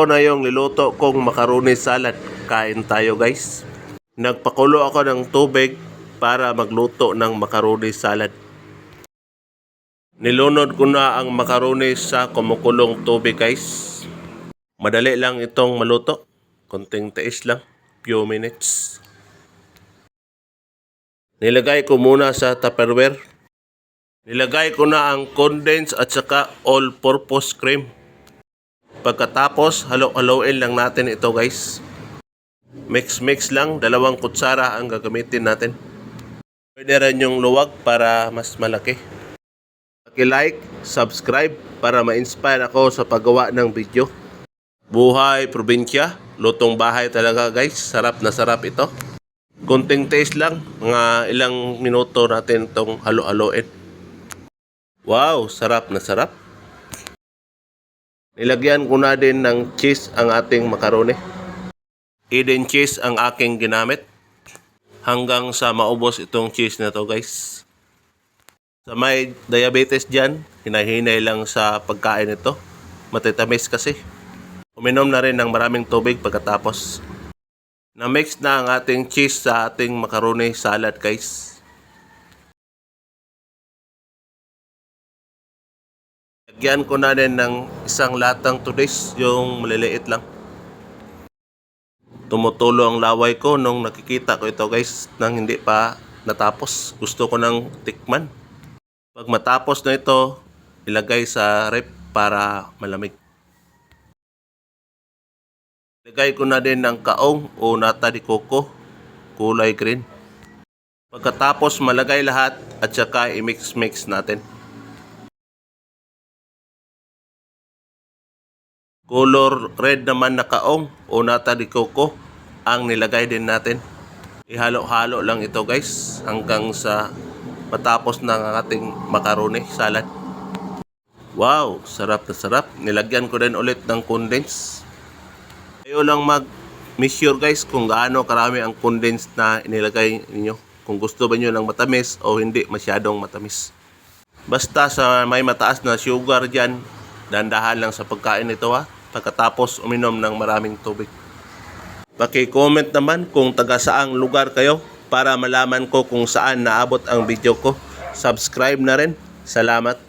na yung niluto kong macaroni salad. Kain tayo guys. Nagpakulo ako ng tubig para magluto ng macaroni salad. Nilunod ko na ang macaroni sa kumukulong tubig guys. Madali lang itong maluto. Konting tiis lang. Few minutes. Nilagay ko muna sa Tupperware. Nilagay ko na ang condensed at saka all-purpose cream. Pagkatapos, halo-haloin lang natin ito guys. Mix lang, 2 kutsara ang gagamitin natin. Pwede rin yung luwag para mas malaki. Paki-like, subscribe para ma-inspire ako sa paggawa ng video. Buhay probinsya, lutong bahay talaga guys. Sarap na sarap ito. Kunting taste lang, mga ilang minuto natin itong halo-haloin. Wow, sarap na sarap. Nilagyan ko na din ng cheese ang ating macaroni. Eden cheese ang aking ginamit. Hanggang sa maubos itong cheese na to guys. Sa may diabetes dyan, hinahinay lang sa pagkain ito. Matitamis kasi. Uminom na rin ng maraming tubig pagkatapos. Na-mix na ang ating cheese sa ating macaroni salad guys. Lagyan ko na din ng isang latang tulis, yung maliliit lang. Tumutulo ang laway ko nung nakikita ko ito guys nang hindi pa natapos. Gusto ko nang tikman. Pag matapos na ito, ilagay sa ref para malamig. Ilagay ko na din ng kaong o nata de coco, kulay green. Pagkatapos malagay lahat at saka i-mix natin. Color red naman na kaong o nata de coco ang nilagay din natin. Ihalo-halo lang ito guys hanggang sa matapos ng ating macaroni salad. Wow, sarap na sarap. Nilagyan ko din ulit ng condense. Kayo lang mag-measure guys kung gaano karami ang condense na inilagay ninyo. Kung gusto ba nyo ng matamis o hindi masyadong matamis. Basta sa may mataas na sugar dyan, dandahan lang sa pagkain nito ha. Pagkatapos uminom ng maraming tubig. Paki-comment naman kung taga saang lugar kayo para malaman ko kung saan naabot ang video ko. Subscribe na rin. Salamat.